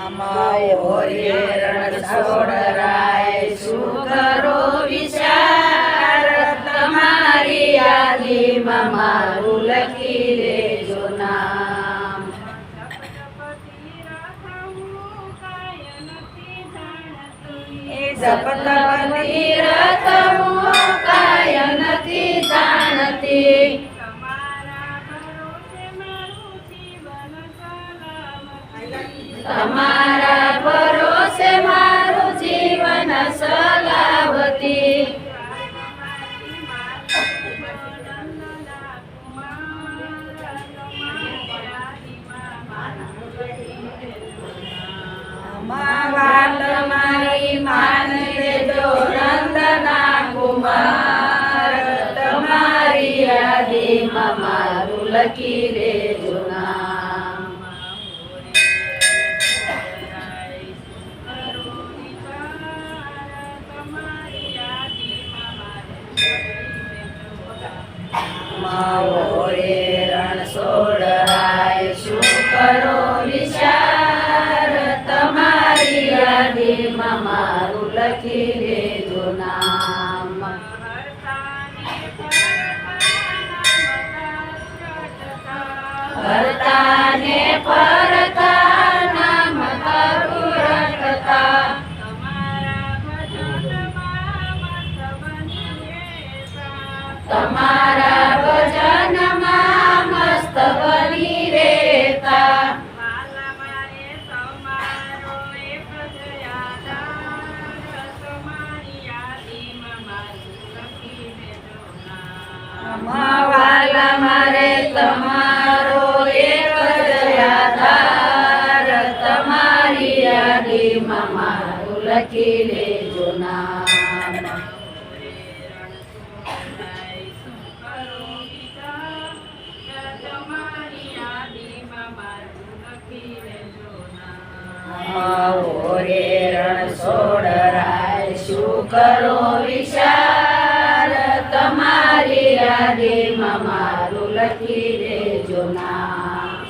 અમાવો રે રણછોડરાય શું કરો વિચાર તમારી યાદીમાં મારું લખી લેજો નામ જપતપતિ રથ હું કાય નથી જાણતી તમારા ભરોસે મારું જીવન સલાવતી વાત મારી માન લેજો નંદના કુમાર તમારી યાદીમાં મારું લખી લેજો નામ માવો રે રણછોડરાય શું કરો વિચાર તમારી યાદીમાં મારું લખી લેજો નામ ફરતા ને ફરતા નામ તારું રટતા તમારા ભજનમાં મસ્ત બની રહેતા વાલા મારે તમારો એક જ આધાર તમારી યાદીમાં મારું લખી લેજો નામ આવો રે રણછોડરાય શું કરો વિચાર તમારી યાદીમાં મારું લખી દેજો નામ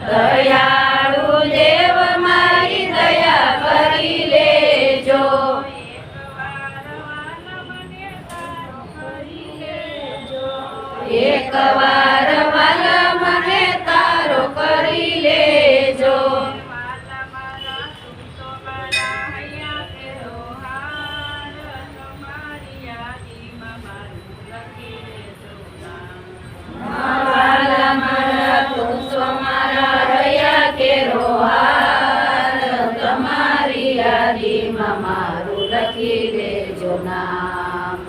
દયાળુ દેવ મારી દયા કરી લેજો એક વાર વાલા મને તારો કરી લેજો વાલા મારા પૂછો મારા રહ્યા કેરો હાર તમારી યાદીમાં મારું લખી દેજો નામ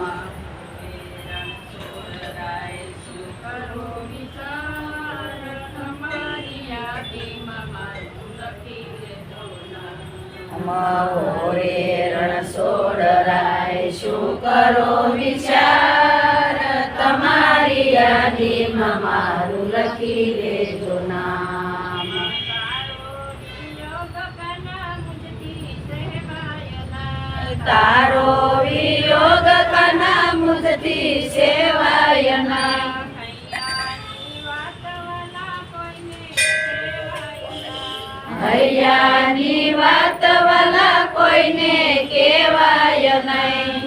અમાવો રે રણછોડરાય શું કરો વિચાર તમારી યાદીમાં મારું લખી દેજો નામ તારો વિયોગ કના મુજથી સેવાય ના હૈયાની વાત વાલા કોઈને કહેવાય નહીં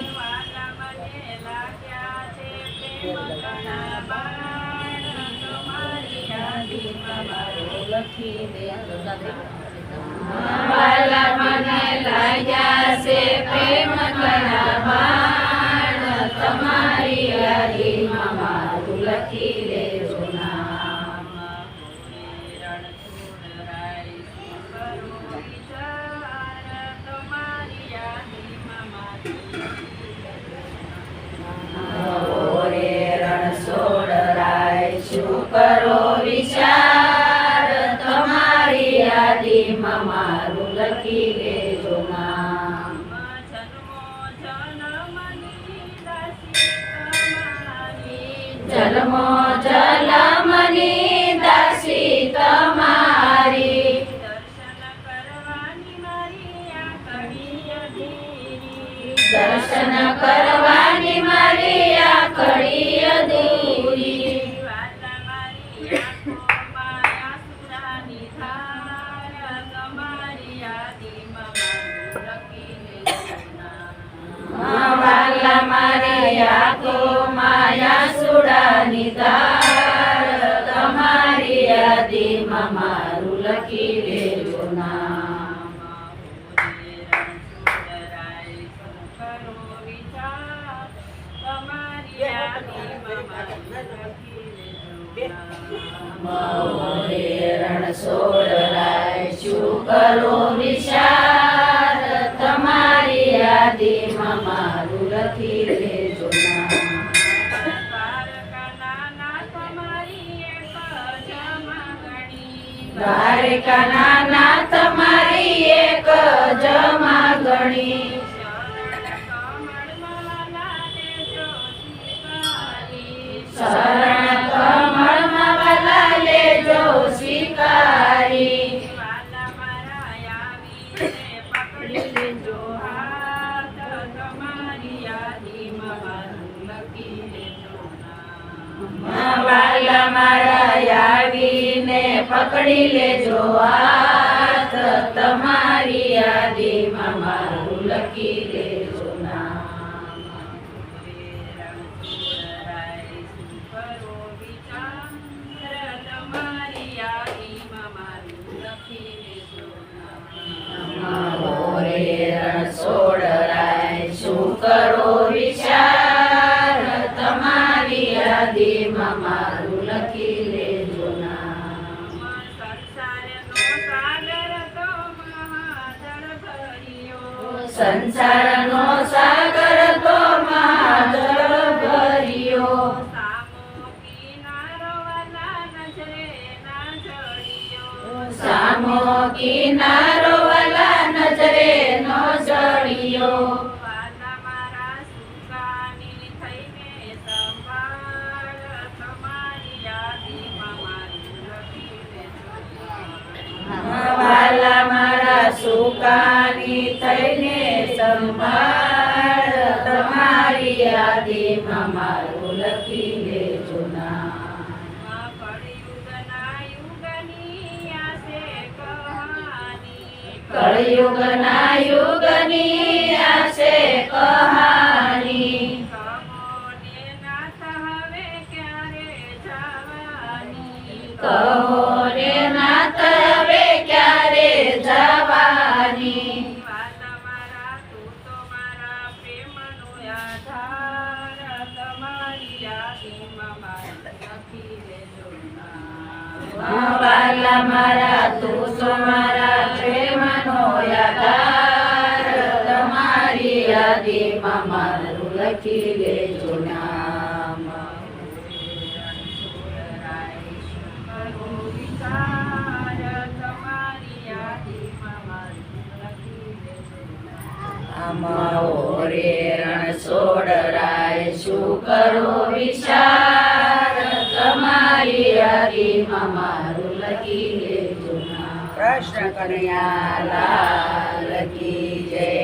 વાલા મને લાગ્યા છે પ્રેમ કના બાણ તમારી યાદીમાં મારું લખી લેજો નામ રણછોડરાય શું કરો વિચાર તમારી યાદીમાં મારું લખી લેજો નામ જન્મો જલમની દાસી તમારી દર્શન કરવાની મારી આખડી અધૂરી વિસ્તાર તમારી યાદીમાં મારું લખી લેજો નામ. મહોરે રણછોડરાય શું કરો વિચાર તમારી યાદીમાં મારું લખી લેજો નામ. દ્વારકાના નાથ તમારી એક જમા ગણી. શરણ કમળમાં વાલા લેજો સ્વીકારી. વાલા મારા આવીને પકડી લેજો હાથ તમારી યાદીમાં મારું લખી લેજો નામ. મહોરે રણછોડરાય શું કરો વિચાર તમારી યાદીમાં મારું લખી લેજો નામ. સંસારનો સાગર તો મહાજળ ભર્યો. સામો કિનારો વાલા નજરે નો જડિયો. વાલા મારા સુકાની થઈને સંભાળ તમારી યાદીમાં મારું લખી લેજો નામ. કળિયુગના યુગની આ છે કહાની. કહો રે નાથ હવે ક્યારે જવાની. વાલા મારા તું તો મારા પ્રેમનો આધાર તમારી યાદીમાં મારું લખી લેજો નામ. મહોરે રણછોડરાય શું કરો વિચાર તમારી યાદીમાં મારું લખી લેજો નામ. કૃષ્ણ કનૈયા લાલ કી